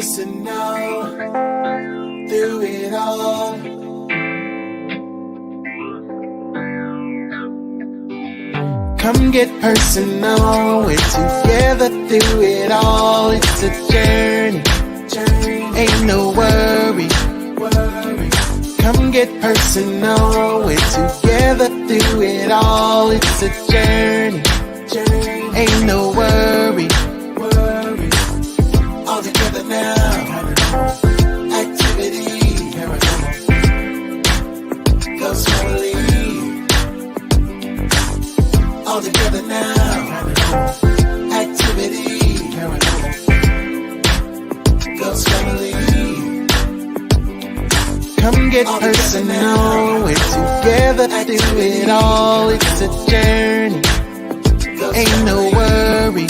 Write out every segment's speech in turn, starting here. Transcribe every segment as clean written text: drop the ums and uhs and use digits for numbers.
personal through it all. Come get personal, we're together through it all. It's a journey, ain't no worry. Come get personal, we're together through it all. It's a journey, ain't no worry. All together now, activity, go slowly. All together now, activity, go slowly. Come get personal, we're together through it all. It's a journey, ain't no worry.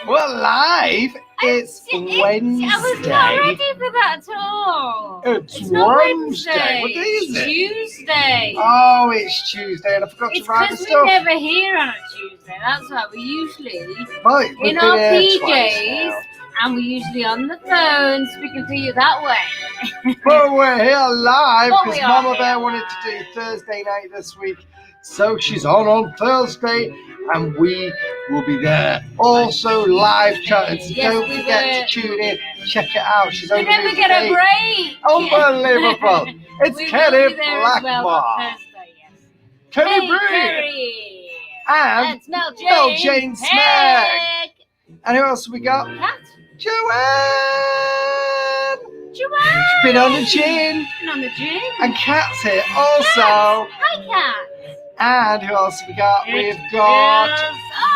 Well, live. It's Wednesday. I was not ready for that at all. It's not Wednesday. What day is it? Tuesday. Oh, it's Tuesday, and I forgot to write the It's because stuff. we're never here on a Tuesday. That's why we usually Right, we've in been our here twice PJs, now. and we're usually on the phone speaking to you that way. But we're here live But because we are Mama here Bear wanted to do Thursday night this week, so she's on Thursday, and we will be there also live chatting. So Yes, don't we forget to tune in, check it out. She's We only never get a break. Unbelievable! It's We will Kenny be there as well Blackmore, on Thursday, yes. Kenny Hey, Bree, Kerry. and That's Mel Mel Jane. Jane Smeg. Hey. And who else have we got? Cat. Joanne. Joanne. She's been on the gin. Been on the gym. And Kat's here also. Hi, Cat. And who else have we got? We've Yes. got Oh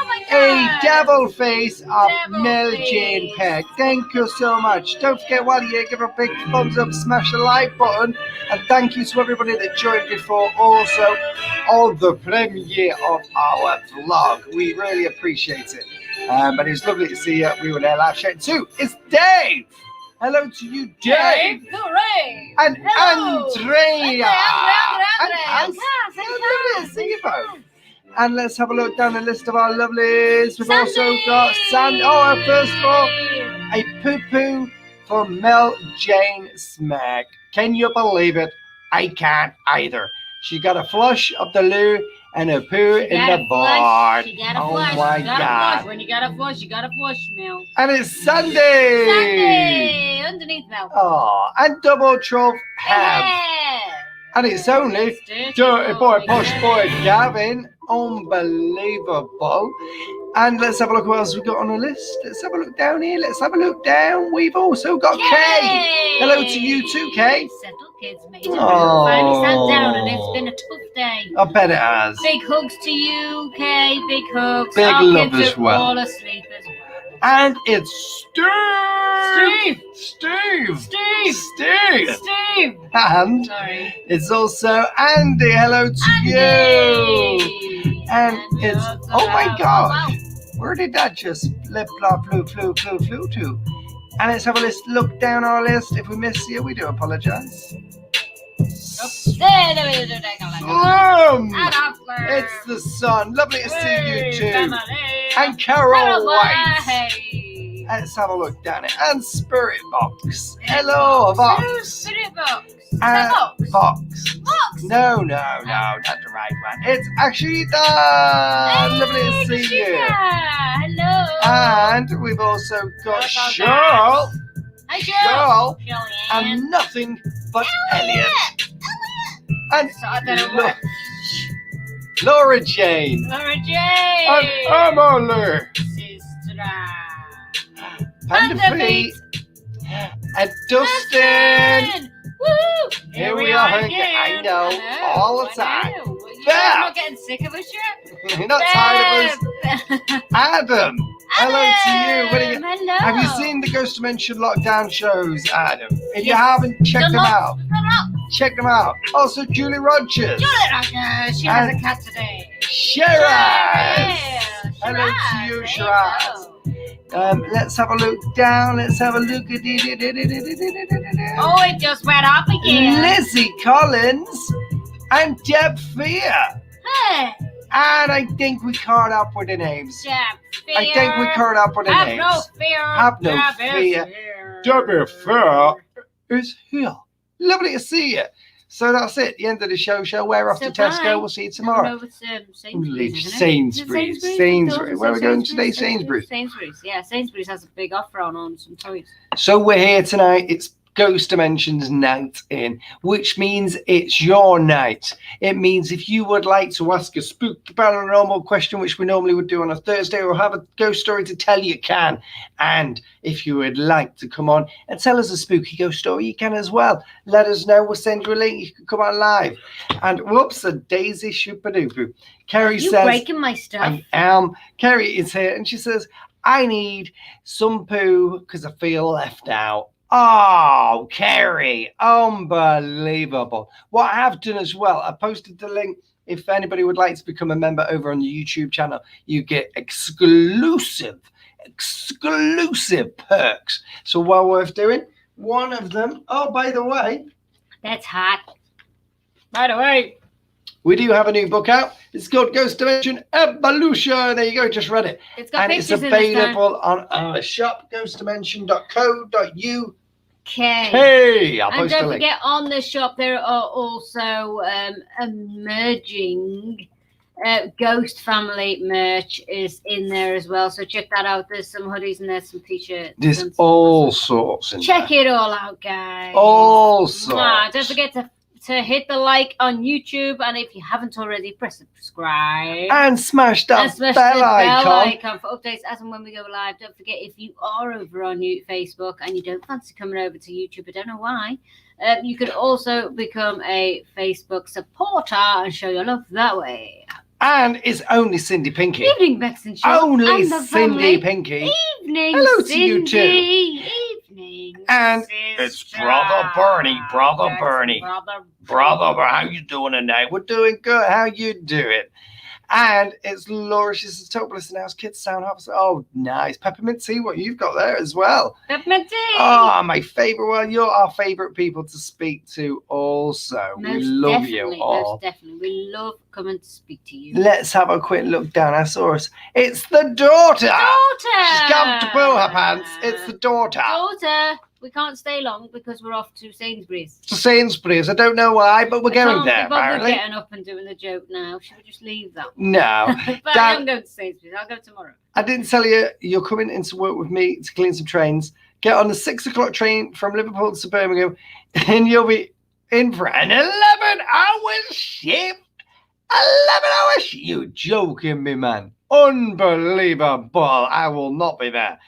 my a God. devil face of Devil Mel face. Jane Pegg. Thank you so much. Don't forget, while you're here, give her a big thumbs up, smash the like button. And thank you to everybody that joined before also on the premiere of our vlog. We really appreciate it. But it was lovely to see you. We were there live chatting too. It's Dave. Hello to you, Dave. Hooray. And Hello. Andrea. And lovely to see you both. And let's have a look down the list of our lovelies. We've also got Sandy. Oh, and first of all, a poo-poo for Mel Jane Smeg. Can you believe it? I can't either. She got a flush of the loo and a poo in the board. Oh my God. When you got a flush, you got a flush, Mel. And it's Sunday. Sunday. Underneath Mel. Oh, and double trove have. Yeah. And it's only Dirty Boy, Posh Boy Gavin. Unbelievable. And let's have a look what else we've got on the list. Let's have a look down here. Let's have a look down. We've also got Kay. Hello to you too, Kay. Settle kids, mate. Finally sat down and it's been a tough day. I bet it has. Big hugs to you, Kay. Big hugs. Big Our love kids as are well. all asleep as well. And it's Steve. Steve. And Sorry. it's also Andy. Hello to you. And it's, oh my God. Wow. Where did that just flew to? And let's have a look down our list. If we miss you, we do apologize. It's the sun. Lovely to see you too. And Carol White. Let's have a look down it. And Spirit Box. Hello, Box. Spirit Box. Box. No, not the right one. It's actually done. Lovely to see you. Hello. And we've also got Cheryl. Hi, Cheryl. And nothing but Elliot. And Laura Jane. And Emily. Panda Feet. And Dustin. Woo! Here we are again. I know, all the time. You're not getting sick of us yet? You're not tired of us. Adam. Hello to you. Hello. Have you seen the Ghost Dimension lockdown shows, Adam? If you haven't, check them out. Check them out. Also, Julie Rogers. She has a cat today. Shiraz. Hello to you, Shiraz. Let's have a look down. Let's have a look at it. Oh, it just went up again. Lizzie Collins and Deb Fear. Hey. And I think we caught up with the names. I think we caught up with the Have names. no fear. Have no fear. Debbie Fair is here. Lovely to see you. So that's it. The end of the show. We're off to Tesco. Bye. We'll see you tomorrow. No, it's Sainsbury's. Isn't it? Sainsbury's. Sainsbury's. Where are we going today? Sainsbury's. Sainsbury's. Yeah, Sainsbury's has a big offer on some toys. So we're here tonight. It's Ghost Dimensions night in, which means it's your night. It means if you would like to ask a spooky paranormal question, which we normally would do on a Thursday, or have a ghost story to tell, you can. And if you would like to come on and tell us a spooky ghost story, you can as well. Let us know. We'll send you a link. You can come on live. And whoops, a daisy shoopadoo. Kerry says, breaking my stuff. I am. Kerry is here and she says, I need some poo because I feel left out. Oh, Kerry, unbelievable. What I have done as well, I posted the link. If anybody would like to become a member over on the YouTube channel, you get exclusive perks. So well worth doing. One of them, oh, by the way. That's hot. By the way. We do have a new book out. It's called Ghost Dimension Evolution. There you go, just read it. It's got and pictures it's available on our shop, ghostdimension.co.uk. Hey, I'll and post a don't link. forget, on the shop there are also emerging Ghost Family merch is in there as well. So check that out. There's some hoodies and there's some t-shirts. There's all sorts in Check there. it all out, guys. All sorts. Don't forget to hit the like on YouTube, and if you haven't already, press subscribe And smash that the bell icon. for updates as and when we go live. Don't forget, if you are over on Facebook and you don't fancy coming over to YouTube, I don't know why, you could also become a Facebook supporter and show your love that way. And it's only Cindy Pinky. Evening, Bex and Sean. Only and the Cindy family. Pinky. Evening, Hello Cindy. to you too. Evening, And sister. it's Brother Bernie. Brother Bernie. Brother, how you doing tonight? We're doing good. How you doing? And it's Laura. She says, Top Listen House Kids Sound Officer. Oh, nice. Peppermint tea, what you've got there as well. Peppermint tea. Oh, my favorite one. You're our favorite people to speak to also. Most we love definitely, you all. Most definitely. We love coming to speak to you. Let's have a quick look down our source. It's the daughter. Daughter. She's come to pull her pants. It's the daughter. Daughter. We can't stay long because we're off to Sainsbury's. To Sainsbury's. I don't know why, but we're going there, We're apparently. getting up and doing the joke now. Should we just leave that? No. But Dad, I'm going to Sainsbury's. I'll go tomorrow. I didn't tell you you're coming into work with me to clean some trains. Get on the 6 o'clock train from Liverpool to Birmingham, and you'll be in for an 11-hour shift. 11 hours? You joking me, man. Unbelievable. I will not be there.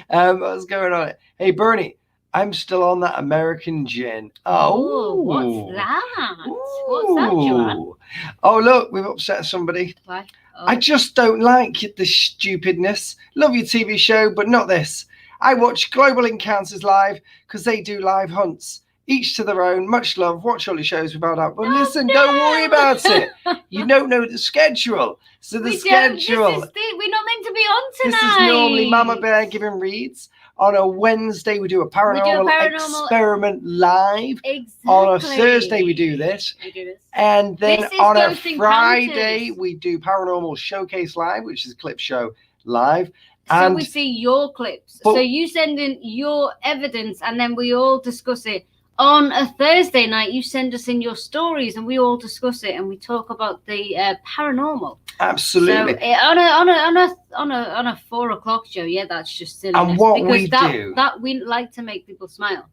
What's going on? Hey, Bernie, I'm still on that American gin. Oh, what's that? What's that, Joanne? Oh, look, we've upset somebody. Why? Oh. I just don't like the stupidness. Love your TV show, but not this. I watch Global Encounters live because they do live hunts. Each to their own. Much love. Watch all your shows without that. But listen, don't worry about it. You don't know the schedule. So the schedule. We're not meant to be on tonight. This is normally Mama Bear giving reads. On a Wednesday, we do a paranormal experiment live. Exactly. On a Thursday, we do this. And then on a Friday, we do Paranormal Showcase Live, which is a clip show live. So we see your clips. So you send in your evidence and then we all discuss it. On a Thursday night, you send us in your stories and we all discuss it and we talk about the paranormal. Absolutely. So on a 4 o'clock show, yeah, that's just silly. And what because we do, that we like to make people smile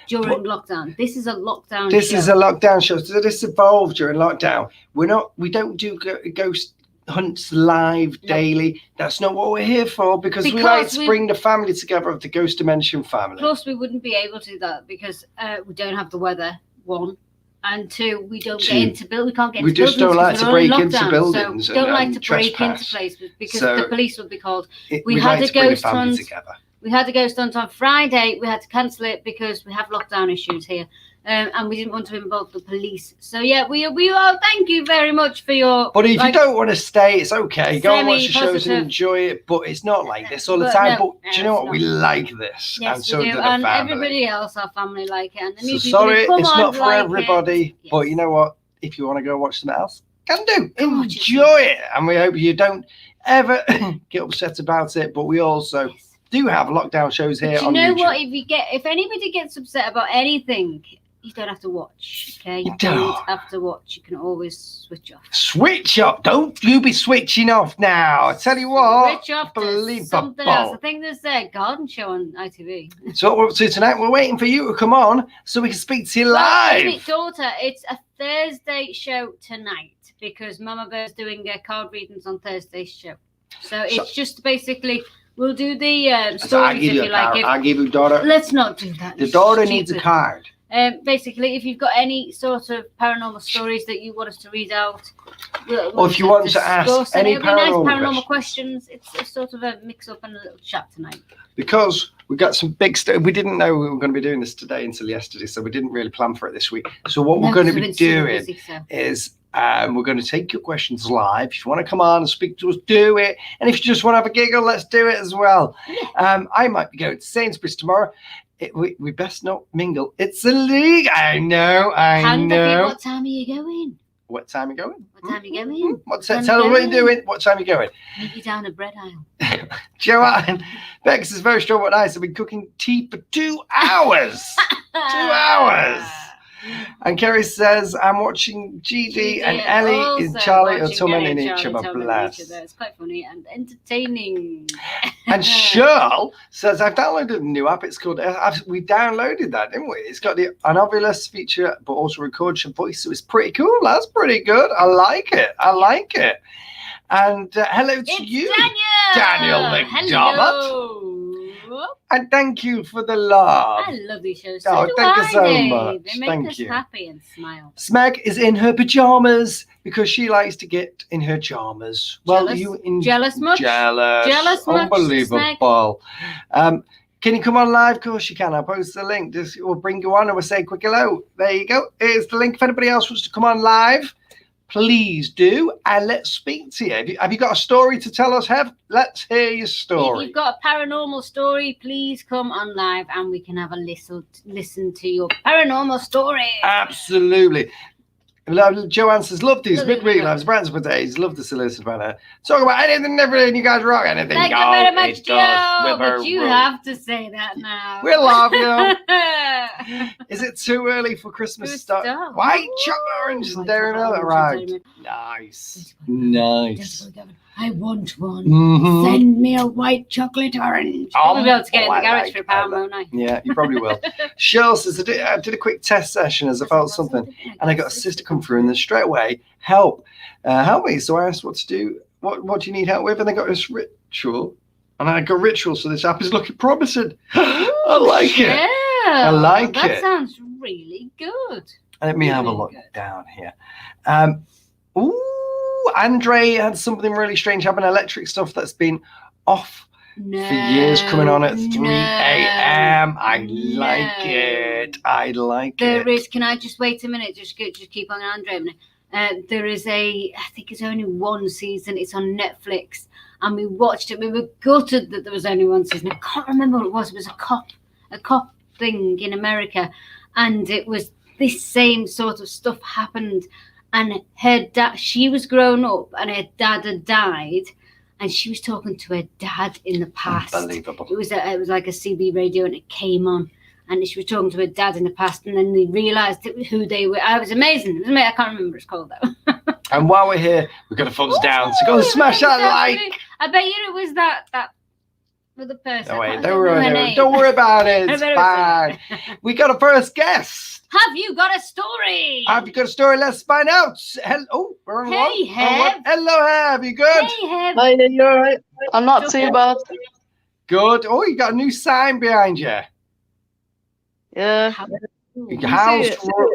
during lockdown. This is a lockdown. This show. is a lockdown show. So this evolved during lockdown. We don't do ghost hunts live daily. That's not what we're here for because we like to bring the family together of the Ghost Dimension family. Plus, we wouldn't be able to do that because we don't have the weather. 1. And 2, we don't get into buildings. We can't get into buildings. We just don't like to break into buildings. So we don't like to break into places because the police would be called. We had a ghost hunt. We had a ghost hunt on Friday. We had to cancel it because we have lockdown issues here. And we didn't want to involve the police. So yeah, we are. Thank you very much for your. But if you don't want to stay, it's okay. Go and watch the shows and enjoy it. But it's not like this all the time. But do you know what? We like this, yes, and so we do. do the and family. Everybody else, our family, like it. And the new so sorry, it's not for like everybody. Yes. But you know what? If you want to go watch something else, Can do. Gorgeous. Enjoy it. And we hope you don't ever get upset about it. But we also do have lockdown shows here on YouTube. You know what? If anybody gets upset about anything, you don't have to watch. Okay, you don't have to watch. You can always switch off. Switch off. Don't you be switching off now. I tell you what. Switch off to something else. I think there's a garden show on ITV. So what we're up to tonight, we're waiting for you to come on so we can speak to you live. Well, daughter, it's a Thursday show tonight because Mama Bear's doing card readings on Thursday's show. So it's just basically... We'll do the stories if you like. I'll give you daughter. Let's not do that. The daughter needs a card. Basically, if you've got any sort of paranormal stories that you want us to read out, or if you want to ask any paranormal questions, it's a sort of a mix-up and a little chat tonight. Because we got some big stuff. We didn't know we were going to be doing this today until yesterday, so we didn't really plan for it this week. So what we're going to be doing is... we're going to take your questions live. If you want to come on and speak to us, do it. And if you just want to have a giggle, let's do it as well. I might be going to Sainsbury's tomorrow. We best not mingle. It's illegal. I know. What time are you going? What time are you going? What time are you going? Tell us what you're doing. What time are you going? Maybe down a bread aisle. Joanne, Bex is very strong but nice. I've been cooking tea for 2 hours. 2 hours. And Kerry says, I'm watching GD and Ellie and Charlie are tormenting each other. Bless. It's quite funny and entertaining. And Cheryl says, I've downloaded a new app. It's called, we downloaded that, didn't we? It's got the Anovilus feature, but also records your voice. So it's pretty cool. That's pretty good. I like it. And hello to you, Daniel McDermott. And thank you for the love. I love these shows. Thank you so much. They make us happy and smile. Smeg is in her pajamas because she likes to get in her pajamas. Well, jealous much? Jealous much? Unbelievable. Can you come on live? Of course you can. I'll post the link. We'll bring you on and we'll say a quick hello. There you go. Here's the link. If anybody else wants to come on live, please do, and let's speak to you. Have you got a story to tell us, Hev? Let's hear your story. If you've got a paranormal story, please come on live and we can have a listen to your paranormal story. Absolutely. Joanne says, love these mid-week lives, brands for days. Love to listen about it. Talk about anything and everything. You guys rock anything. Thank you very much, Joe. But you have to say that now. We love you. Is it too early for Christmas stuff? White chocolate orange and dairy milk. Right. Nice. I want one. Mm-hmm. Send me a white chocolate orange. I'll be able to get in the garage for a pound, won't I? Yeah, you probably will. Cheryl says, I did a quick test session as I felt something, and I got a sister come through, and then straight away, help me. So I asked what to do. What do you need help with? And they got this ritual, and I got ritual, so this app is looking promising. I like it. I like it. That sounds really good. Let me have a look down here. Andre had something really strange happen. Electric stuff that's been off for years, coming on at 3 a.m. I like it. There is. Can I just wait a minute? Just keep on Andre a minute. There is I think it's only one season. It's on Netflix, and we watched it. We were gutted that there was only one season. I can't remember what it was. It was a cop thing in America, and it was this same sort of stuff happened. And her dad, she was grown up and her dad had died, and she was talking to her dad in the past. Unbelievable. It was like a CB radio, and it came on, and she was talking to her dad in the past, and then they realised who they were. It was amazing. It was amazing. I can't remember what it's called though. And while we're here, we've got a thumbs down, so go and smash that like. I bet you it was that other person. Don't worry about it. It's fine. We got a first guest. Have you got a story? Let's find out. Hello, we're on Hey, Heb. Hello, Heb. You good? Hey, Heb. Hi, you all right? I'm not too bad. Good. Oh, you got a new sign behind you. Yeah.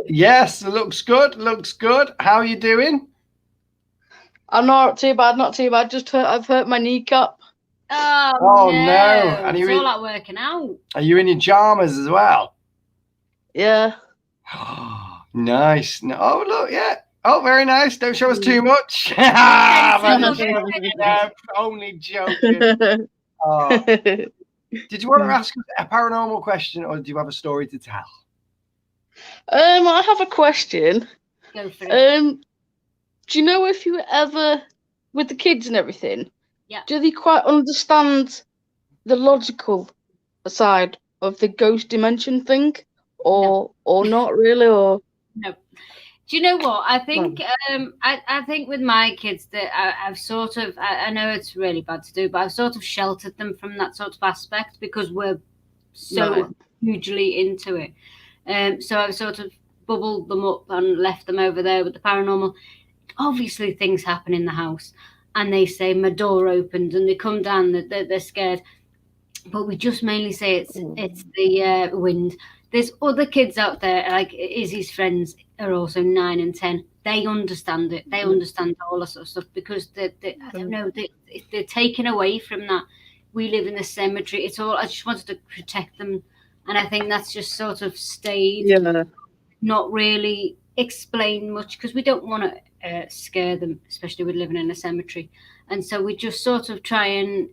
Yes, it looks good. How are you doing? I'm not too bad. Just I've hurt my kneecap. Oh no. And it's all like working out. Are you in your pajamas as well? Yeah. Nice. Oh, look, yeah. Oh, very nice. Don't show us too much. Only joking. Oh. Did you want to ask a paranormal question, or do you have a story to tell? I have a question. Go for it. do you know if you ever, with the kids and everything, Yeah. do they quite understand the logical side of the ghost dimension thing, or not really, or No. Do you know what? I think I think with my kids that I've sort of I know it's really bad to do, but I've sort of sheltered them from that sort of aspect because we're so hugely into it. So I've sort of bubbled them up and left them over there with the paranormal. Obviously, things happen in the house, and they say my door opened, and they come down. They're scared, but we just mainly say it's the wind. There's other kids out there, like Izzy's friends are also 9 and 10. They understand it. They understand all that sort of stuff because I don't know, they're taken away from that. We live in a cemetery. It's all. I just wanted to protect them, and I think that's just sort of stayed. yeah. Not really explain much because we don't want to scare them, especially with living in a cemetery. And so we just sort of try and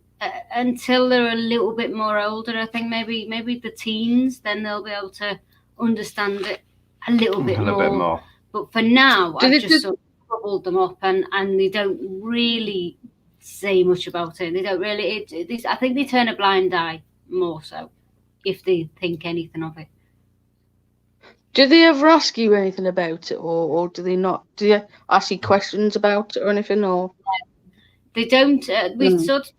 until they're a little bit more older, I think maybe the teens, then they'll be able to understand it a little bit more. But for now, I've just sort of bubbled them up, and they don't really say much about it. They don't really. I think they turn a blind eye more so if they think anything of it. Do they ever ask you anything about it, or do they not? Do they ask you questions about it or anything, or? They don't. We sort of.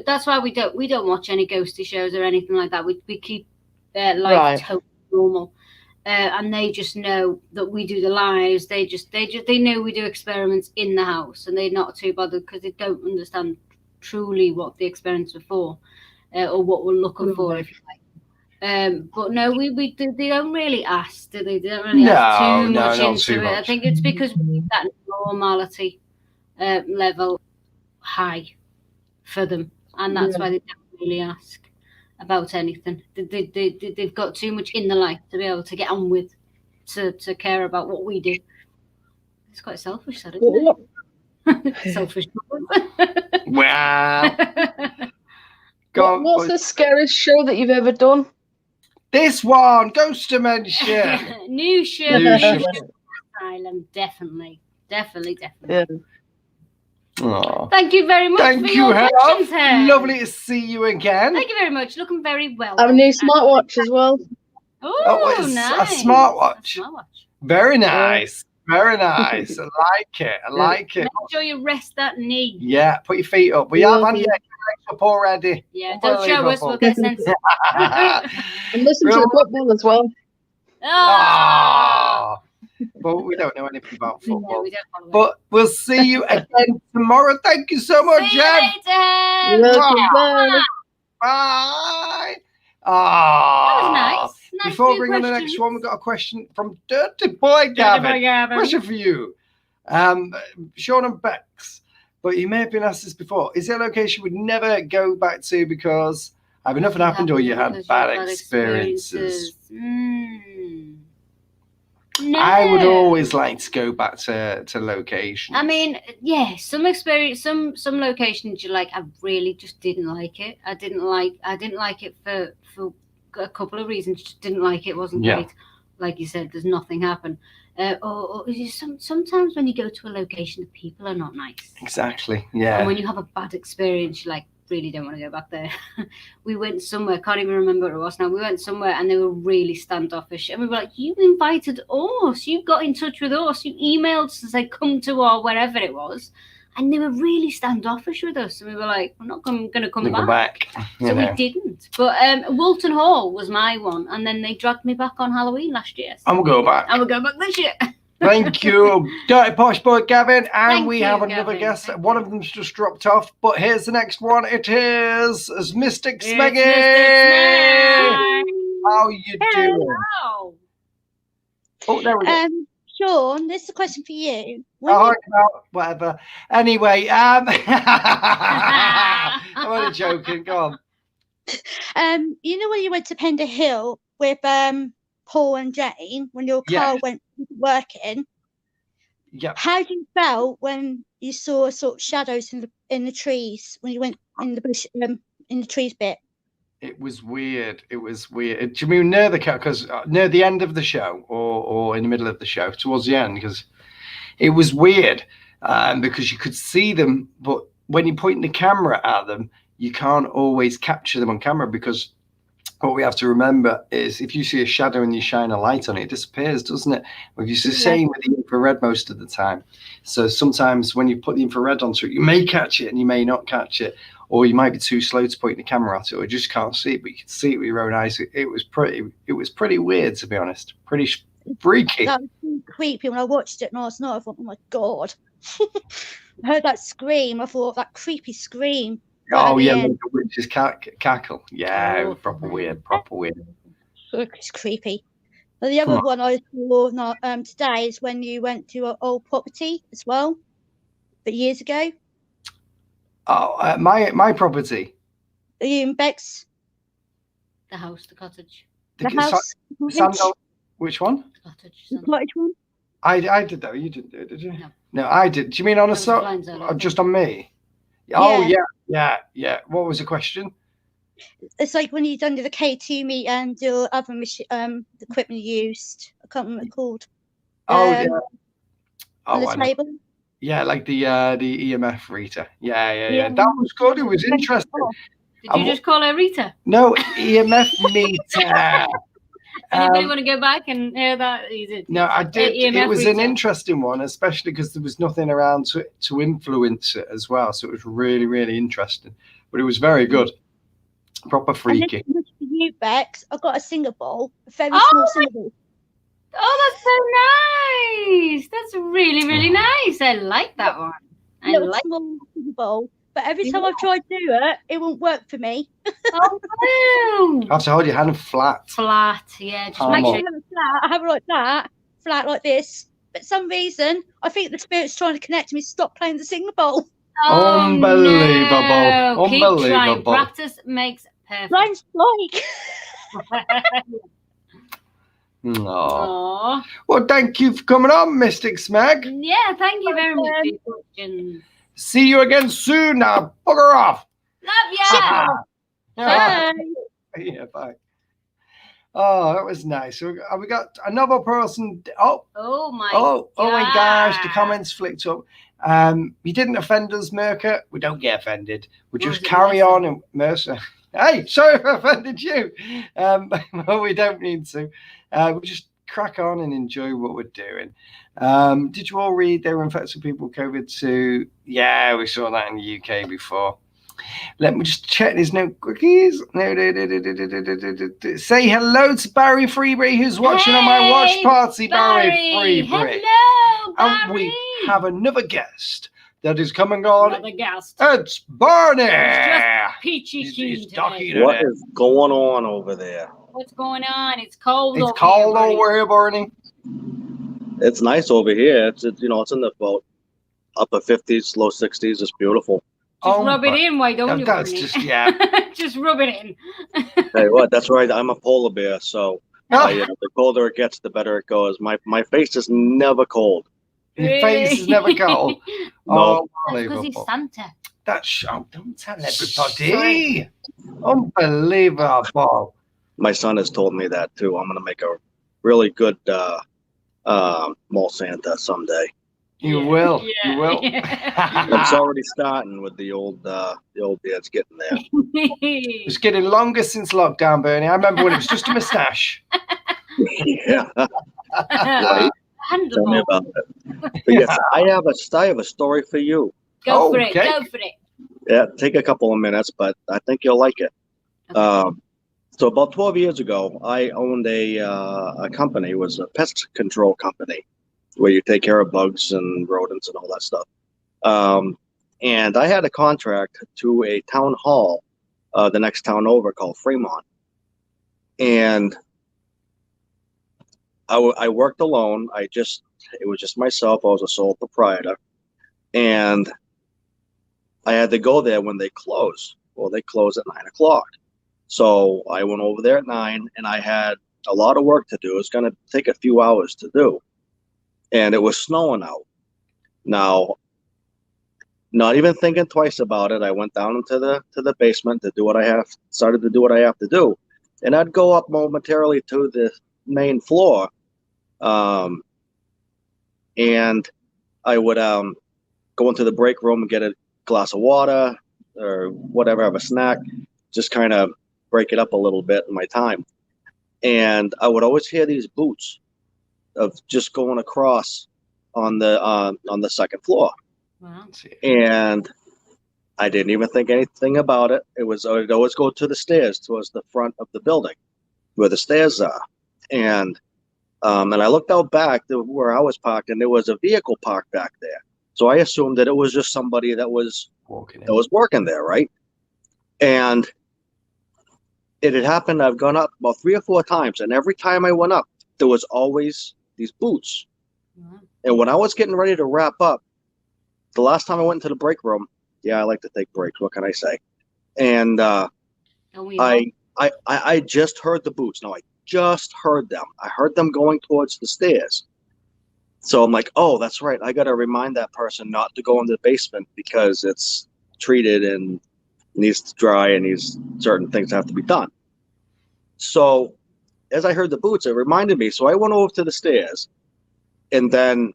That's why we don't watch any ghosty shows or anything like that. We keep life totally normal, and they just know that we do the lives. They know we do experiments in the house, and they're not too bothered because they don't understand truly what the experiments are for, or what we're looking for, if you like. But no, they don't really ask, do they? They don't really ask too much into it. I think it's because we need that normality level high for them, and that's why they don't really ask about anything. They've got too much in the life to be able to get on with, to care about what we do. It's quite selfish, that, isn't it? Selfish. Wow. What's the scariest show that you've ever done? This one, Ghost Dimension. New show. Asylum, definitely. Yeah. Aww. Thank you very much for your questions, Lovely to see you again. Thank you very much. Looking very well. I have a new smartwatch as well. Oh, nice. A smartwatch. Very nice. Very nice. I like it. Make sure you rest that knee. Yeah, put your feet up. We have your legs up already. Yeah, don't show us. We'll get sensitive. And listen to the football as well. Oh. But we don't know anything about football. No, we don't. But we'll see you again tomorrow. Thank you so much, Jen. See you later. Bye. Bye. That was nice. Before we bring on the next one, we've got a question from Dirty Boy Gavin. Question for you. Sean and Bex, but you may have been asked this before. Is there a location we'd never go back to because either nothing happened or you had bad experiences? No. I would always like to go back to locations. I mean, yeah, some experience, some locations you like. I really just didn't like it. I didn't like it for a couple of reasons. Just didn't like it. It wasn't great. Like you said, there's nothing happened. Or sometimes when you go to a location, the people are not nice. Exactly. Yeah. And when you have a bad experience, you like really don't want to go back there. We went somewhere, can't even remember what it was now. We went somewhere and they were really standoffish. And we were like, you invited us, you got in touch with us, you emailed us to say come to our wherever it was. And they were really standoffish with us. And we were like, we're not going to come back. So we didn't. But Walton Hall was my one. And then they dragged me back on Halloween last year. So and we'll go back. And we'll go back this year. Thank you, Dirty Posh Boy Gavin. And we have another guest. One of them's just dropped off. But here's the next one. It is Mystic Smeggy. How you doing? Hello. Oh, there we go. Sean, this is a question for you. Whatever. Anyway, I'm only joking. Go on. You know when you went to Pender Hill with Paul and Jane when your car went working? Yeah. How do you felt when you saw sort of shadows in the trees when you went in the bush in the trees bit? It was weird. Do you mean near the car? Because near the end of the show, or in the middle of the show, towards the end? Because it was weird. because you could see them, but when you're pointing the camera at them, you can't always capture them on camera, because what we have to remember is if you see a shadow and you shine a light on it, it disappears, doesn't it? It's the same with the infrared most of the time. So sometimes when you put the infrared onto it, you may catch it and you may not catch it, or you might be too slow to point the camera at it, or you just can't see it, but you can see it with your own eyes. It was pretty weird, to be honest. Pretty freaky. That was so creepy when I watched it last night. I thought, oh my God. I heard that scream. I thought, that creepy scream. Oh, yeah, like the witch's cackle. Yeah, it was proper weird. It's creepy. But the other one I saw today is when you went to an old property as well, but years ago. Oh, my property. Are you in Bex? The house, the cottage. The house? Sandal, which one? The cottage. The cottage one? I did that. You didn't do it, did you? No. No, I did. Do you mean on or just on me? Oh, yeah. What was the question? It's like when you done the K2 meet and your other equipment you used. I can't remember what it's called. On the table. Yeah, like the EMF Rita. Yeah. That was good. It was interesting. Did you just call her Rita? No, EMF meter. Anybody want to go back and hear that? No, I did. It was an interesting one, especially because there was nothing around to influence it as well. So it was really, really interesting. But it was very good. Proper freaky. And for you, Bex, I got a singer bowl, a very small singer bowl. Oh, that's so nice. That's really, really nice. I like that one. I like small singer bowl. But every time I've tried to do it, it won't work for me. Oh, no. You have to hold your hand flat. Flat, yeah. Just make sure I have it like that, flat like this. But for some reason, I think the spirit's trying to connect me. Stop playing the singer bowl. Oh, unbelievable. No. Unbelievable. Keep trying. Practice makes perfect. Mine's like. Aww. Well, thank you for coming on, Mystic Smeg. Yeah, thank you very much for your questions. See you again soon now. Bugger off. Love ya. Bye. Yeah, bye. Oh, that was nice. So we got another person. Oh my gosh, the comments flicked up. You didn't offend us, Mercer. We don't get offended. We just carry on. And Mercer, hey, sorry if I offended you. But we don't need to. We just crack on and enjoy what we're doing. Did you all read they were infected people with COVID too? Yeah, we saw that in the UK before. Let me just check. There's no cookies. No. Say hello to Barry Freebury, who's watching on my watch party. Barry Freebury. Hello, Barry. And we have another guest that is coming on. Another guest. It's Barney. It's just peachy keen today. What is going on over there? What's going on? It's cold. It's cold over here, Barney. It's nice over here. It's in the about upper 50s, low 60s. It's beautiful. Just rub it in, why don't you? That's just just rub it in. Hey, what? That's right. I'm a polar bear, so the colder it gets, the better it goes. My face is never cold. Your face is never cold. No, because he's Santa. Don't tell everybody. Unbelievable. My son has told me that too. I'm gonna make a really good mall Santa someday. You will. Yeah. You will. It's already starting with the old beard's getting there. It's getting longer since lockdown, Bernie. I remember when it was just a moustache. Yeah. Right. Tell me about it. But yes, I have a story for you. Go for it. Go for it. Yeah, take a couple of minutes, but I think you'll like it. Okay. So about 12 years ago, I owned a company. It was a pest control company where you take care of bugs and rodents and all that stuff. And I had a contract to a town hall, the next town over, called Fremont. And I worked alone. It was just myself. I was a sole proprietor. And I had to go there when they close. Well, they close at 9 o'clock. So I went over there at 9, and I had a lot of work to do. It was going to take a few hours to do. And it was snowing out. Now, not even thinking twice about it, I went down into the basement to do what I have to do. And I'd go up momentarily to the main floor. And I would go into the break room and get a glass of water or whatever, have a snack, just kind of break it up a little bit in my time. And I would always hear these boots of just going across on the second floor. Wow. And I didn't even think anything about it. I'd always go to the stairs towards the front of the building where the stairs are. And I looked out back to where I was parked, and there was a vehicle parked back there. So I assumed that it was just somebody that was working there, right? And it had happened. I've gone up about 3 or 4 times, and every time I went up, there was always these boots. Mm-hmm. And when I was getting ready to wrap up, the last time I went into the break room, yeah, I like to take breaks. What can I say? And I just heard the boots. No, I just heard them. I heard them going towards the stairs. So I'm like, oh, that's right. I got to remind that person not to go in the basement because it's treated and needs to dry and certain things have to be done. So as I heard the boots, it reminded me. So I went over to the stairs and then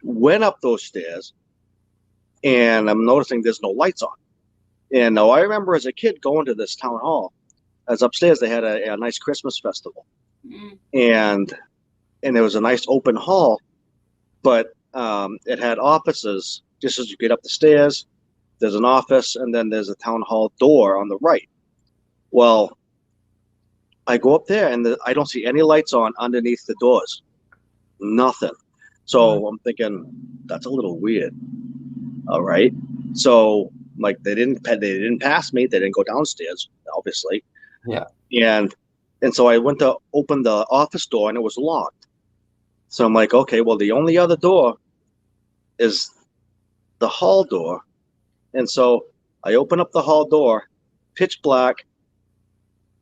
went up those stairs, and I'm noticing there's no lights on. And now I remember as a kid going to this town hall. As upstairs, they had a nice Christmas festival, and it was a nice open hall, but it had offices. Just as you get up the stairs, there's an office, and then there's a town hall door on the right. Well, I go up there, and I don't see any lights on underneath the doors. Nothing. So I'm thinking, that's a little weird. All right. So like they didn't pass me. They didn't go downstairs, obviously. Yeah. And so I went to open the office door, and it was locked. So I'm like, okay, well, the only other door is the hall door. And so I open up the hall door, pitch black.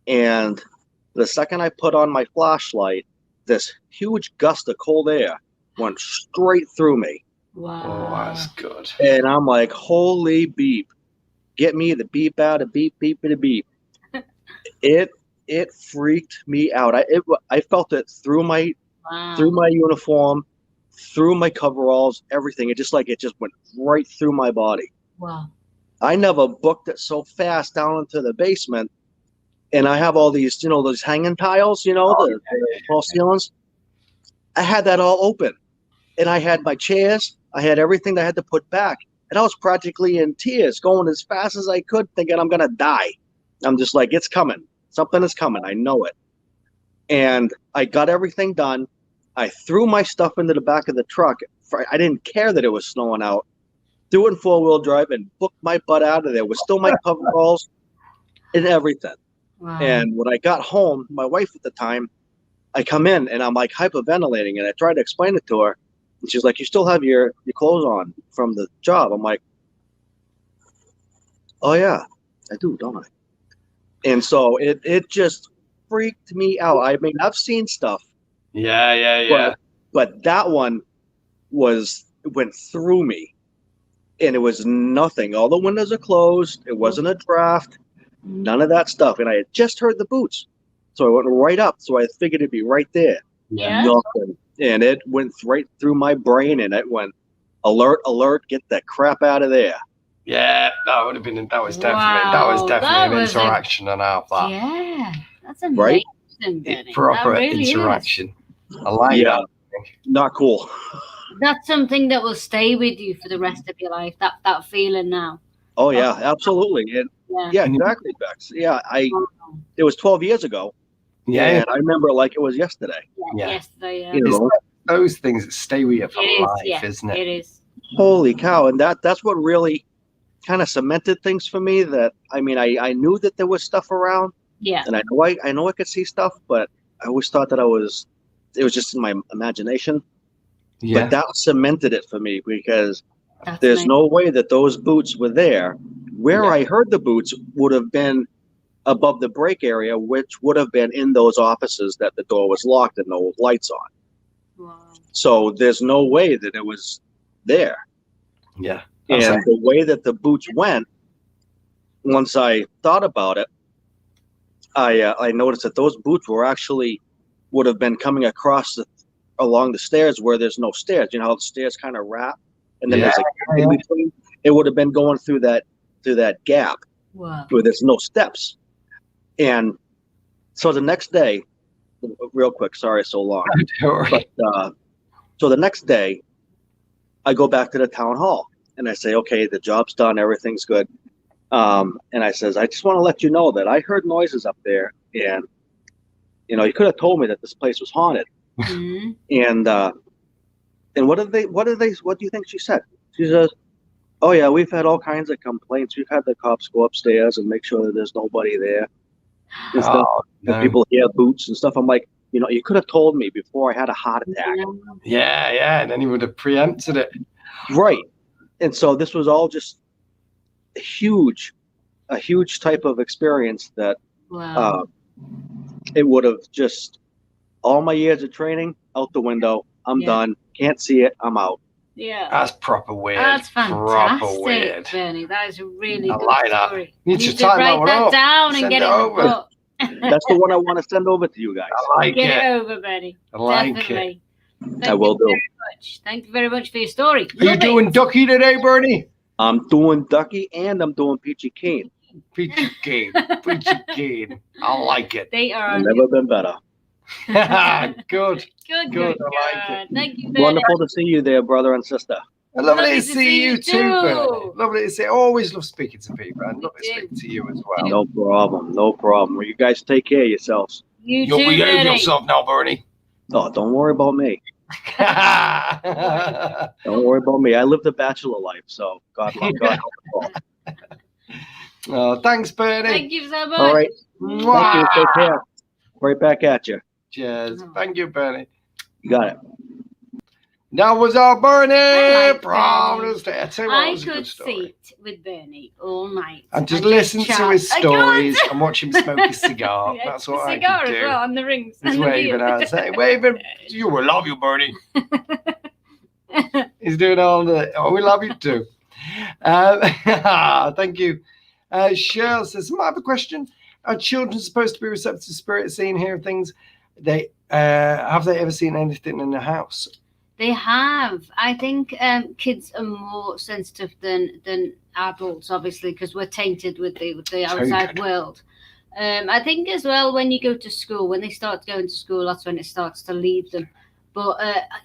And the second I put on my flashlight, this huge gust of cold air went straight through me. Wow. Oh, that's good. And I'm like, holy beep. Get me the beep out of beep, beep, beep, beep. It freaked me out. I felt it through my uniform, through my coveralls, everything. It just went right through my body. Wow. I never booked it so fast down into the basement. And I have all these, those hanging tiles, the tall ceilings. I had that all open. And I had my chairs. I had everything that I had to put back. And I was practically in tears, going as fast as I could, thinking I'm going to die. I'm just like, it's coming. Something is coming. I know it. And I got everything done. I threw my stuff into the back of the truck. I didn't care that it was snowing out. Threw it in 4-wheel drive and booked my butt out of there with still my coveralls and everything. Wow. And when I got home, my wife at the time, I come in and I'm like hyperventilating, and I tried to explain it to her. And she's like, you still have your clothes on from the job. I'm like, oh yeah, I do, don't I? And so it just freaked me out. I mean, I've seen stuff. Yeah. But that one went through me, and it was nothing. All the windows are closed. It wasn't a draft. None of that stuff. And I had just heard the boots. So I went right up. So I figured it'd be right there. Yeah. Nothing. And it went right through my brain, and it went, alert, alert, get the crap out of there. Yeah, that was definitely an interaction on our part. Yeah, that's amazing. Right? Proper really interaction. I like that. Not cool. That's something that will stay with you for the rest of your life. That feeling now. Oh yeah, absolutely. And yeah, exactly, Bex. Yeah, it was 12 years ago. Yeah, and I remember it like it was yesterday. Yeah. Yesterday, yeah. You know, those things that stay with you for life, isn't it? It is. Holy cow! And that's what really kind of cemented things for me. That I mean, I knew that there was stuff around. Yeah. And I know I could see stuff, but I always thought that it was just in my imagination. Yeah. But that cemented it for me, because That's there's nice. no way that those boots were there. Where I heard the boots would have been above the break area, which would have been in those offices that the door was locked and no lights on. Wow. So there's no way that it was there. Yeah. And the way that the boots went, once I thought about it, I noticed that those boots would have been coming across along the stairs where there's no stairs. You know how the stairs kind of wrap? and then there's a in between. It would have been going through that gap Wow. where there's no steps. And so the next day, real quick, sorry it's so long. But so the next day, I go back to the town hall and I say, okay, the job's done, everything's good. And I says, I just want to let you know that I heard noises up there, and you could have told me that this place was haunted. And what do you think she said? She says, oh yeah, we've had all kinds of complaints. We've had the cops go upstairs and make sure that there's nobody there and stuff. And people hear boots and stuff. I'm like, you could have told me before I had a heart attack. Yeah, and then he would have preempted it. Right. And so this was all just a huge type of experience that it would have just, all my years of training out the window. I'm done. Can't see it. I'm out. Yeah. That's proper weird. That's fantastic, proper weird. Bernie. That is a really I good like story. that. Need to write that down and get it over. in the book. That's the one I want to send over to you guys. I like Get it. it over, Bernie. I like Definitely. I will do. Thank you very much for your story. Are you doing Ducky today, Bernie? I'm doing Ducky and I'm doing Peachy Keen. Peachy Keen. Peachy Keen. I like it. They are I've never been better. Good. Good. I like it. Thank you, Bernie. Wonderful to see you there, brother and sister. Lovely to see you too, Bernie. Lovely to see. I always love speaking to people. And love to speak to you as well. No problem. Well, you guys take care of yourselves. You'll behave yourself now, Bernie. Oh, don't worry about me. Don't worry about me. I lived a bachelor life, so God help us all. Oh, thanks, Bernie. Thank you so much. All right. Thank you. Take care. Right back at you. Cheers. Thank you, Bernie. You got it. That was our Bernie. I could sit with Bernie all night and just listen to his stories and watch him smoke his cigar. Yeah, That's what I cigar could do. as well, and the rings. He's and waving the out, saying, waving. You will love you, Bernie. He's doing all the. Oh, we love you too. Thank you. Cheryl says, I have a question. Are children supposed to be receptive to spirits, seeing, hearing things? Have they ever seen anything in the house? They have. I think kids are more sensitive than adults, obviously, because we're tainted with the outside world. I think as well, when you go to school, when they start going to school, that's when it starts to leave them. But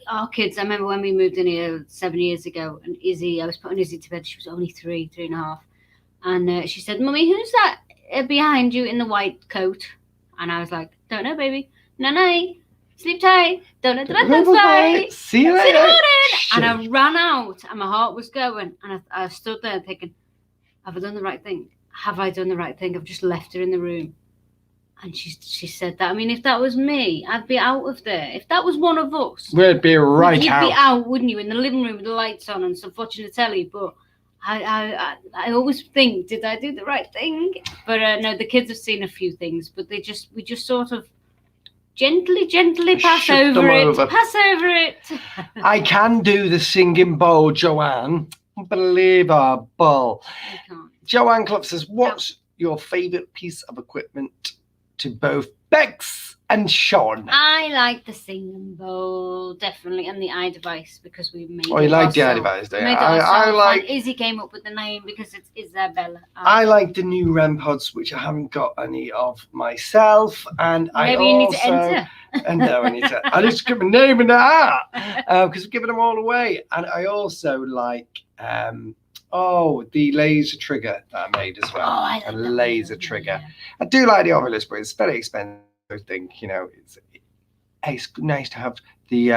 our kids, I remember when we moved in here 7 years ago, and I was putting Izzy to bed. She was only 3.5. And she said, Mummy, who's that behind you in the white coat? And I was like, don't know, baby. No. Sleep tight. Don't let the bed fight. See you later. And I ran out, and my heart was going. And I stood there thinking, have I done the right thing? Have I done the right thing? I've just left her in the room. And she said that. I mean, if that was me, I'd be out of there. If that was one of us, we'd be right you'd out. You'd be out, wouldn't you, in the living room with the lights on and stuff, watching the telly. But I always think, did I do the right thing? But no, the kids have seen a few things, but we just sort of gently pass over it. I can do the singing bowl, Joanne. Unbelievable. Joanne Clough says, what's your favourite piece of equipment to both Bex and Sean? I like the singing bowl, definitely, and the iDevice, because we made it. Oh, you like the ourselves. iDevice, do you? I like. Izzy came up with the name because it's Isabella. I like the new REM pods, which I haven't got any of myself, and maybe you need to enter. And no, I need to give a name in the hat because we're giving them all away. And I also like the laser trigger that I made as well. Oh, I like a laser trigger. Yeah. I do like the Ovilus, but it's very expensive. I think it's nice to have the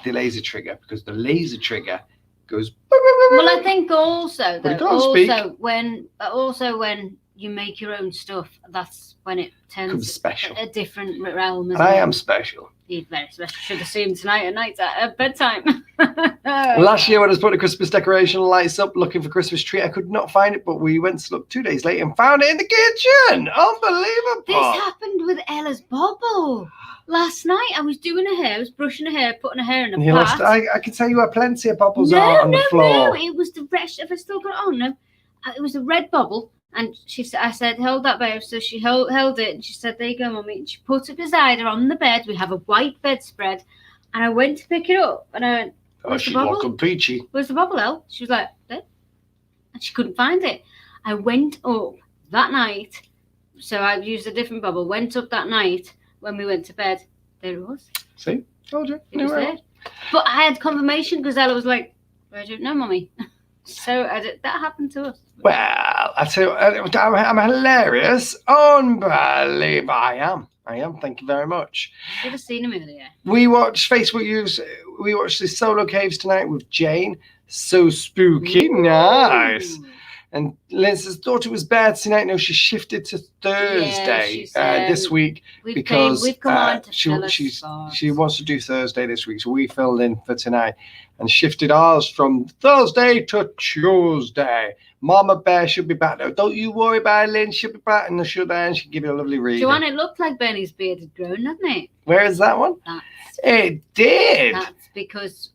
laser trigger, because the laser trigger goes. Well, I think also when you make your own stuff, that's when it turns special. A different realm. I am special. You're very special. Should have seen tonight at bedtime. Last year when I was putting a Christmas decoration lights up looking for Christmas tree, I could not find it, but we went to look 2 days later and found it in the kitchen. Unbelievable. This happened with Ella's bobble. Last night I was doing her hair, I was brushing her hair, putting her hair in a pot. I can tell you where plenty of bobbles are on the floor. No, it was the rest. If I still got it on, no, it was a red bobble. And I said, hold that, babe. So she held it, and she said, there you go, Mummy. And she put it beside her on the bed. We have a white bedspread. And I went to pick it up, and I went, Oh, Where's the she's bubble? looking peachy. Where's the bubble, El? She was like, there. And she couldn't find it. I went up that night. So I used a different bubble. Went up that night when we went to bed. There it was. See? Told you. It was there. But I had confirmation because Ella was like, I don't know, Mummy. So that happened to us. Well, I tell you, I'm hilarious. Unbelievable. I am. Thank you very much. Should have seen him earlier. We watched Facebook use. We watched the Solo Caves tonight with Jane. So spooky. Ooh. Nice. And Liz's daughter was bad tonight. No, she shifted to Thursday this week because we've come on to she wants to do Thursday this week. So we filled in for tonight and shifted ours from Thursday to Tuesday. Mama Bear should be back though. Don't you worry about it, Lynn. She'll be back and she'll give you a lovely read. Joanne, it looked like Benny's beard had grown, doesn't it? Where is that one? It did. That's because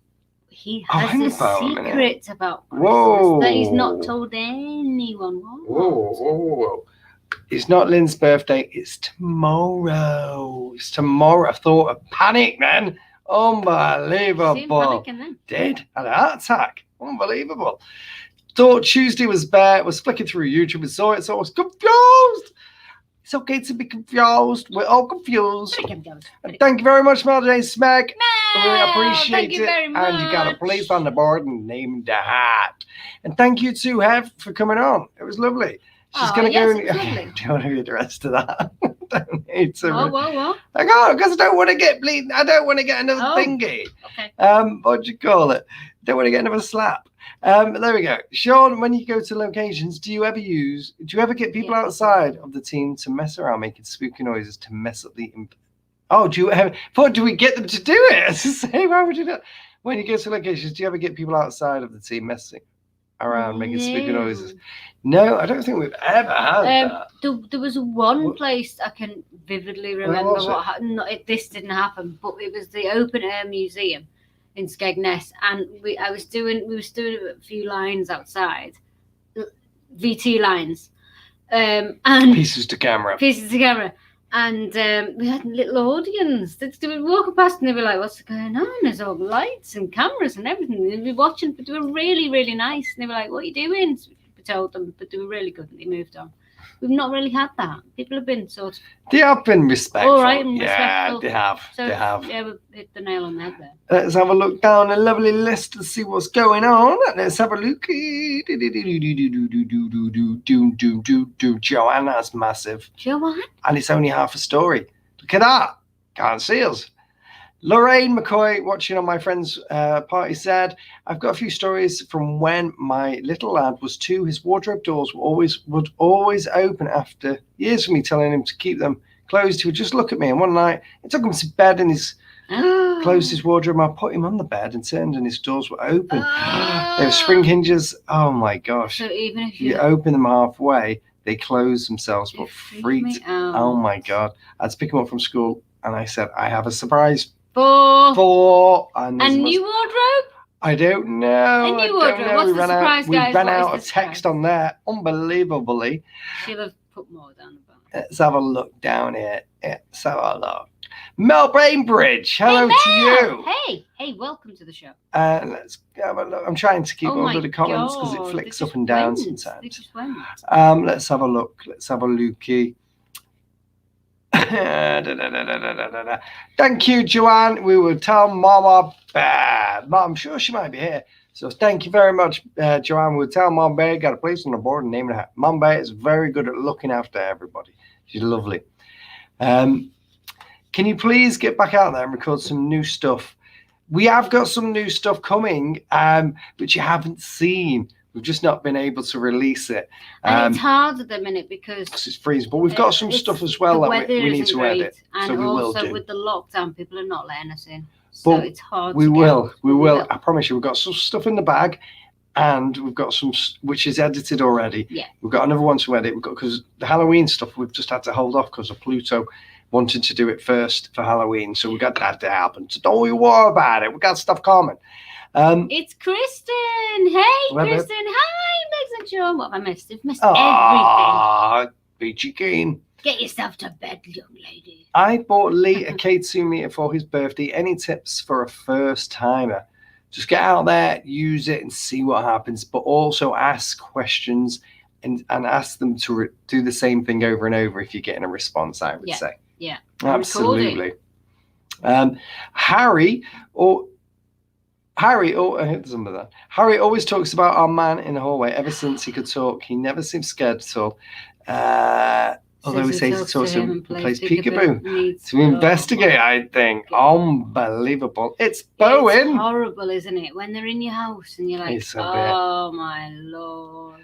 he has a secret about Whoa. Christmas that he's not told anyone. Whoa. It's not Lynn's birthday. It's tomorrow. I thought of panic, man. Unbelievable. Panicking then. Did. Had a heart attack. Unbelievable. Thought Tuesday was bad. Was flicking through YouTube and saw it. So I was confused. It's okay to be confused. We're all confused. And thank you very much, Melody Smeg. We appreciate it. Very much. And you got a place on the board and named the hat. And thank you to Hev for coming on. It was lovely. She's going to go. It was lovely. Do you want to read the rest of that? Don't need to. Whoa. I can't because I don't want to get bleeding. I don't want to get another thingy. Okay. What do you call it? Don't want to get another slap. There we go. Sean, when you go to locations, do you ever get people outside of the team to mess around making spooky noises to mess up the do we get them to do it? As I say, why would you do that? When you go to locations, do you ever get people outside of the team messing around making spooky noises? No, I don't think we've ever had that. There was one place I can vividly remember what happened. This didn't happen, but it was the open air museum in Skegness, and we was doing a few lines outside, VT lines, and pieces to camera, and we had a little audience. They were walking past and they were like, "What's going on?" There's all lights and cameras and everything. They'd be watching, but they were really, really nice. And they were like, "What are you doing?" So we told them, but they were really good and they moved on. We've not really had that. People have been sort of. They have been respectful. All right, and respectful. They have. Yeah, we hit the nail on the head there. Let's have a look down a lovely list to see what's going on. Let's have a look. Joanne, that's massive. Joanne? And it's only half a story. Look at that. Can't see us. Lorraine McCoy, watching on my friend's party, said, I've got a few stories from when my little lad was 2. His wardrobe doors would always open after years of me telling him to keep them closed. He would just look at me, and one night he took him to bed and closed his wardrobe. I put him on the bed and turned, and his doors were open. They were spring hinges. Oh my gosh. So even if you open them halfway, they close themselves, but freaked out. Oh my God. I had to pick him up from school, and I said, I have a surprise. For a new wardrobe? I don't know. A new wardrobe. What's the surprise, guys? We ran out of text on there, unbelievably. She'll have put more down the bottom. Let's have a look down here. Let's have a look. Mel Bainbridge, hello to you. Hey, welcome to the show. Let's have a look. I'm trying to keep all of the comments because it flicks up and down sometimes. They just went. Let's have a look. Let's have a looky. Thank you, Joanne. We will tell Mama Bear. I'm sure she might be here. So thank you very much, Joanne. We'll tell Mom Bear. Got a place on the board and name it. Mom Bear is very good at looking after everybody. She's lovely. Can you please get back out there and record some new stuff? We have got some new stuff coming, which you haven't seen. We've just not been able to release it. And it's hard at the minute because it's freezing. But we've got some stuff as well that we need to edit. And so we will do. With the lockdown, people are not letting us in. So it's hard. We will. I promise you. We've got some stuff in the bag, and we've got some which is edited already. Yeah. We've got another one to edit. We've got because the Halloween stuff we've just had to hold off because of Pluto wanted to do it first for Halloween. So we got that to happen. So don't you worry about it. We got stuff coming. It's Kristen. Hey, Kristen. Hi, Bex and Sean. What have I missed? I've missed everything. Peachy Keen. Get yourself to bed, young lady. I bought Lee a K2 meter for his birthday. Any tips for a first timer? Just get out there, use it, and see what happens. But also ask questions and ask them to do the same thing over and over if you're getting a response, I would say. Yeah. Absolutely. Harry always talks about our man in the hallway. Ever since he could talk, he never seems scared at all. Although he says he talks to him and plays peekaboo to investigate, I think. Unbelievable. It's Bowen. It's horrible, isn't it? When they're in your house and you're like, oh my Lord.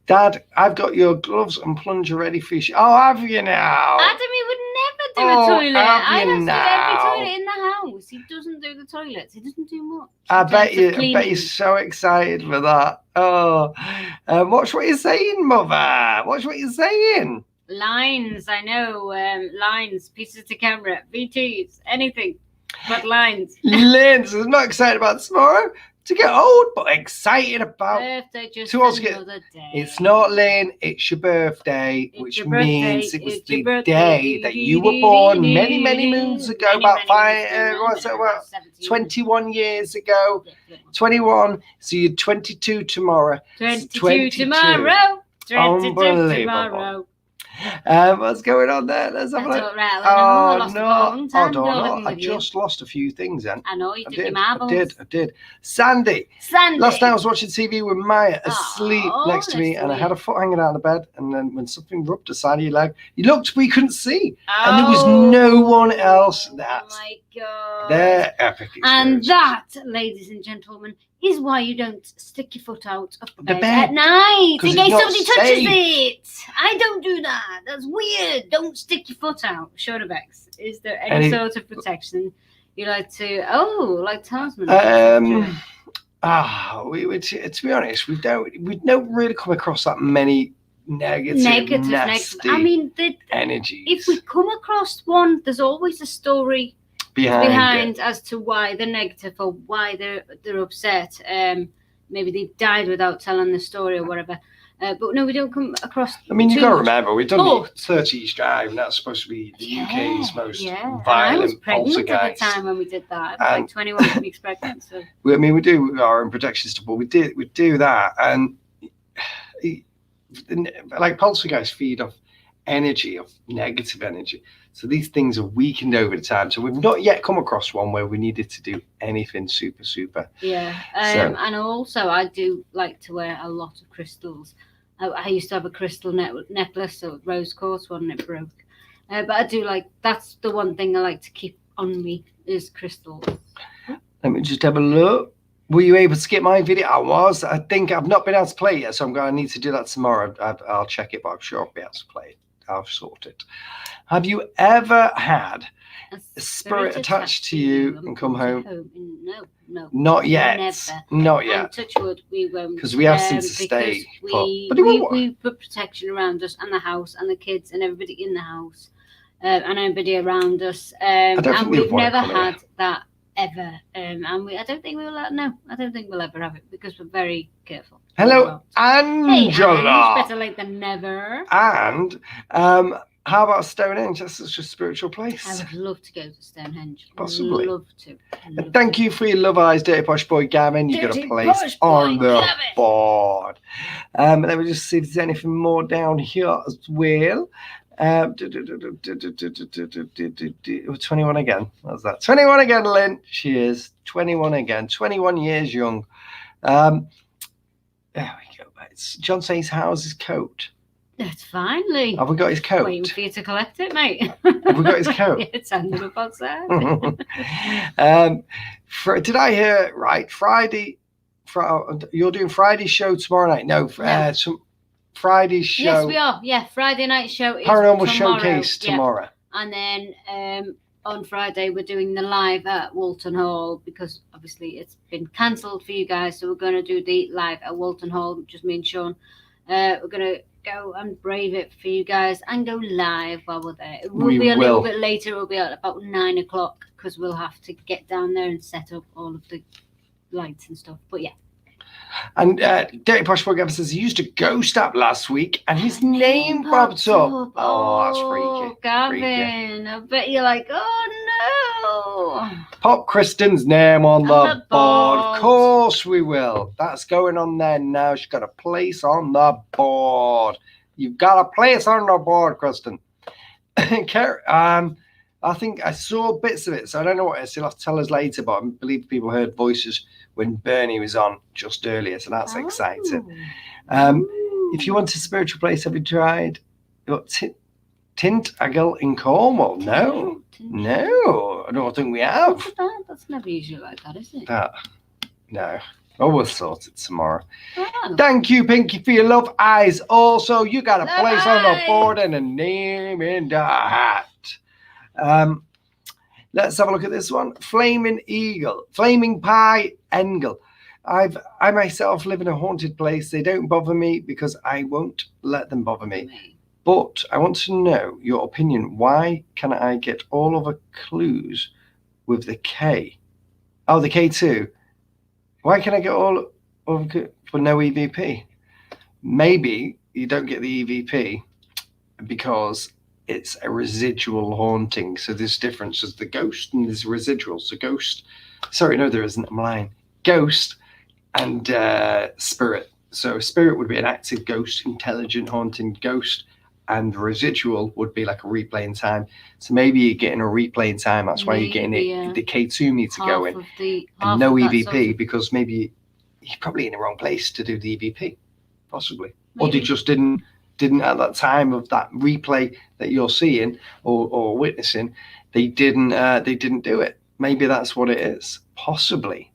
Dad, I've got your gloves and plunger ready for you. Oh, have you now? Adam, he would never do a toilet. I have to do every toilet in the house. He doesn't do the toilets. He doesn't do much. I bet you're so excited for that. Oh, watch what you're saying, Mother. Watch what you're saying. Lines, I know. Lines, pieces to camera, VTs, anything but lines. Linz is not excited about tomorrow to get old, but excited about birthday. Just another day. It's not Lynn, it's your birthday, which means it was the day that you were born many, many moons ago, about 21 years ago. 21, so you're 22 tomorrow. 22 tomorrow. 22 tomorrow. What's going on there? Let's have a look. I just lost a few things then. I know, you did your marbles. I did. Sandy. Last night I was watching TV with Maya asleep next to me, and I had a foot hanging out of the bed, and then when something rubbed the side of your leg, you looked, we couldn't see. And there was no one else. That's my God. Their epic experience. And that, ladies and gentlemen, is why you don't stick your foot out of the bed at night in case somebody touches it. I don't do that. That's weird. Don't stick your foot out. Shoulder Bex, is there any sort of protection you like to? Oh, like talisman. To be honest, we don't really come across that many negative, nasty I mean, energies. If we come across one, there's always a story behind as to why they're negative or why they're upset. Maybe they died without telling the story or whatever. But no, we don't come across. I mean, you got to remember, we've done the 30 East Drive, and that's supposed to be the UK's most violent I was pregnant poltergeist. at the time when we did that. I was like 21 weeks pregnant. So I mean, we do our own protection stuff, but we do that, and like poltergeists feed off energy, of negative energy. So these things are weakened over the time. So we've not yet come across one where we needed to do anything super. Yeah. And also I do like to wear a lot of crystals. I used to have a crystal necklace, so rose quartz one, and it broke. But I do that's the one thing I like to keep on me is crystals. Let me just have a look. Were you able to skip my video? I was. I think I've not been able to play it yet, so I'm going to need to do that tomorrow. I'll check it, but I'm sure I'll be able to play it. I'll sort it. Have you ever had a spirit attached to you and come home? No. Not yet. Never. Not yet. And touch wood, we won't. Because we asked him to stay. We put protection around us and the house and the kids and everybody in the house and everybody around us. And we've never had that ever. And I don't think we will. No, I don't think we'll ever have it because we're very careful. Hello, Angela. Hey, better late than never. And how about Stonehenge? That's such a spiritual place. I would love to go to Stonehenge. Possibly. Love to. And thank you for your love eyes, Dirty Posh Boy Gavin. You got a place on the board. Let me just see if there's anything more down here as well. 21 again. What's that? 21 again, Lynn. She is 21 again. 21 years young. There we go. John says, how's his coat? That's fine, Lee. Have we got his coat? Waiting for you to collect it, mate. Have we got his coat? Yeah, it's handed up outside. Did I hear right? Friday, you're doing Friday's show tomorrow night? No. Friday's show. Yes, we are. Yeah, Friday night show is Paranormal tomorrow. Showcase tomorrow. And then on Friday we're doing the live at Walton Hall because obviously it's been cancelled for you guys. So we're going to do the live at Walton Hall, just me and Sean. We're going to go and brave it for you guys and go live while we're there. It will be a little bit later. It will be at about 9 o'clock because we'll have to get down there and set up all of the lights and stuff. But yeah. And Dirty Posh Programmer says he used a ghost app last week and his name popped up. Oh, that's freaky. Gavin, I bet you're like, oh no. Pop Kristen's name on the board. Of board. course we will. That's going on there now. She's got a place on the board. You've got a place on the board, Kristen. I think I saw bits of it, so I don't know what it is. You'll have to tell us later, but I believe people heard voices when Bernie was on just earlier, so that's exciting. If you want a spiritual place, have you tried Tintagel in Cornwall? No, I don't think we have. That's never usually like that, is it? No. Oh, we'll sort it tomorrow. Oh. Thank you, Pinky, for your love eyes. Also, you got a Love place on the eyes. board and a name in the hat. Let's have a look at this one. Flaming Pie Engel. I myself live in a haunted place. They don't bother me because I won't let them bother me. But I want to know your opinion. Why can I get all of the clues with the K? Oh, the K2. Why can I get all of for no EVP? Maybe you don't get the EVP because it's a residual haunting. So there's difference. There's the ghost and there's residual. So ghost, sorry, no, there isn't. I'm lying. Ghost and spirit. So spirit would be an active ghost, intelligent haunting ghost, and residual would be like a replay in time. So maybe you're getting a replay in time. That's why you're getting the K2 meter going and no EVP because maybe you're probably in the wrong place to do the EVP, possibly, or they just didn't at that time of that replay that you're seeing or witnessing, they didn't do it. Maybe that's what it is. Possibly.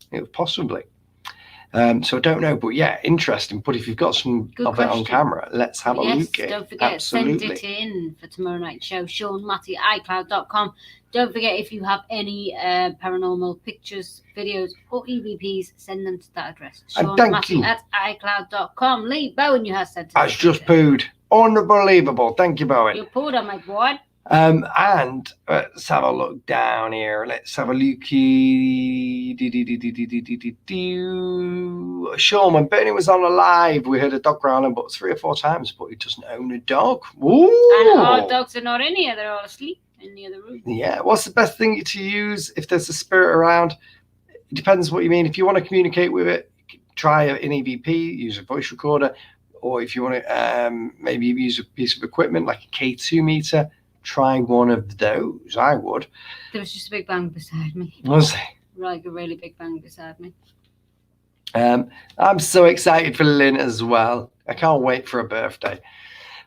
So I don't know, but yeah, interesting. But if you've got some of it on camera, let's have a look at it. Don't forget, Absolutely. send it in for tomorrow night's show. Sean Matty at iCloud.com. Don't forget, if you have any paranormal pictures, videos, or EVPs, send them to that address. Sean Matty at iCloud.com. Lee Bowen, you have said. That's just pooed. Unbelievable. Thank you, Bowen. You pooed on my board. And let's have a look down here. Let's have a looky. Sean, when Bernie was on live, we heard a dog growling about 3 or 4 times, but he doesn't own a dog. Ooh. And our dogs are not in here; they're all asleep in the other room. Yeah. What's the best thing to use if there's a spirit around? It depends what you mean. If you want to communicate with it, try an EVP, use a voice recorder, or if you want to maybe use a piece of equipment like a K2 meter. Try one of those. I would. There was just a big bang beside me. Was there? Like a really big bang beside me. I'm so excited for Lynn as well. I can't wait for her birthday.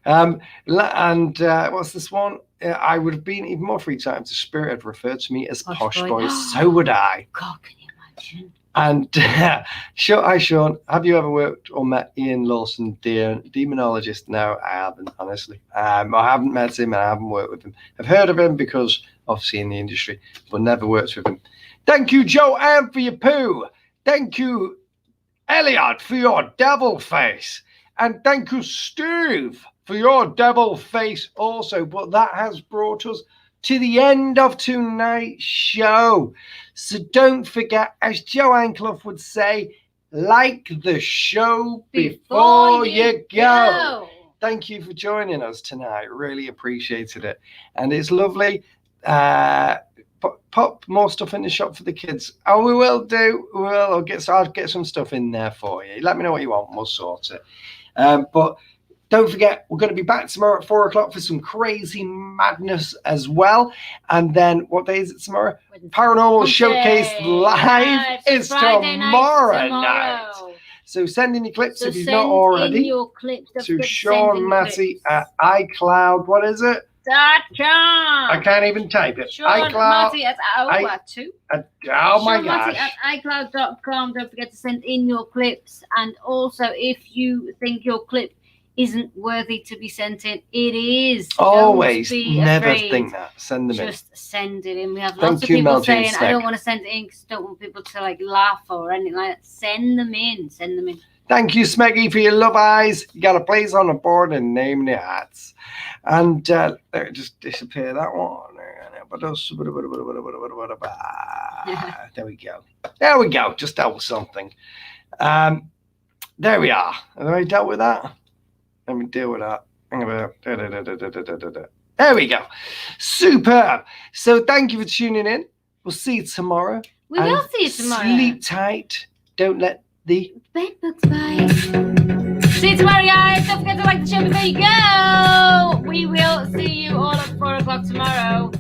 And what's this one? I would have been even more freaked out if the spirit had referred to me as Posh Boy. So would I. God, can you imagine? And hi, Sean. Have you ever worked or met Ian Lawson, demonologist? No, I haven't, honestly. I haven't met him and I haven't worked with him. I've heard of him because obviously in the industry, but never worked with him. Thank you, Joanne, for your poo. Thank you, Elliot, for your devil face. And thank you, Steve, for your devil face also. But that has brought us to the end of tonight's show. So don't forget, as Joanne Clough would say, like the show before you go. Thank you for joining us tonight. Really appreciated it. And it's lovely. Pop more stuff in the shop for the kids. Oh, we will do. I'll get some stuff in there for you. Let me know what you want. We'll sort it. But don't forget, we're going to be back tomorrow at 4 o'clock for some crazy madness as well. And then, what day is it tomorrow? Paranormal Showcase Live is tomorrow night. So send in your clips if you've not already. In your clips to Sean Matty at iCloud. What is it? .com. I can't even type it. Sean Matty at oh my Sean gosh. Matty at iCloud.com. Don't forget to send in your clips. And also, if you think your clip isn't worthy to be sent in, it is. Always. Never afraid. think that. Send them Just send it in. We have Thank lots of you, people Mel Jane saying, Speck. I don't want to send it in because I don't want people to like laugh or anything like that. Send them in. Send them in. Thank you, Smeggy, for your love eyes. You got a place on the board and name the hats. And just disappear that one. There we go. There we go. Just that was something. There we are. Have I dealt with that? Let me deal with that. Hang on. There we go. Superb. So thank you for tuning in. We'll see you tomorrow. We will see you tomorrow. Sleep tight. Don't let the Bed bugs bite. See you tomorrow, guys. Don't forget to like the show before you go. We will see you all at 4 o'clock tomorrow.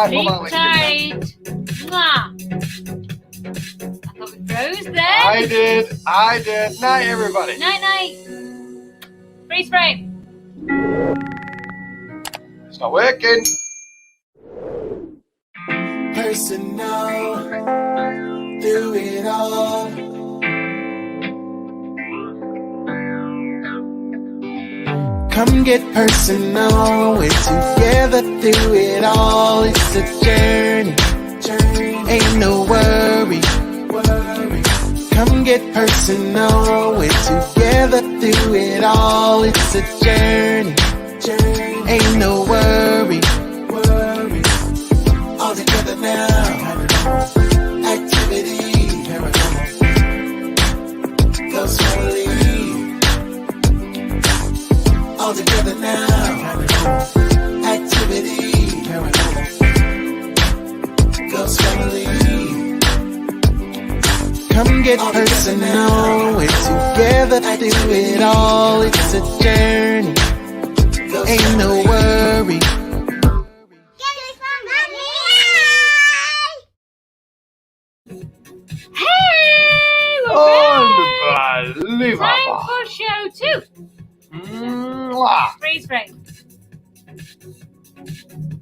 Sleep tight. Mwah. I thought we froze then. I did. Night, everybody. Night. Freeze frame. It's not working. Personal, through it all. Come get personal, we're together through it all. It's a journey, ain't no worry. Come get personal, we're together through it all. It's a journey, ain't no worry. All together now, activity, goes slowly. All together now, activity, goes slowly. Come get personal, we're together through it all. It's a journey, ain't no worry. Hey, we're back. Unbelievable. Time for show 2. Mwah. Freeze frame.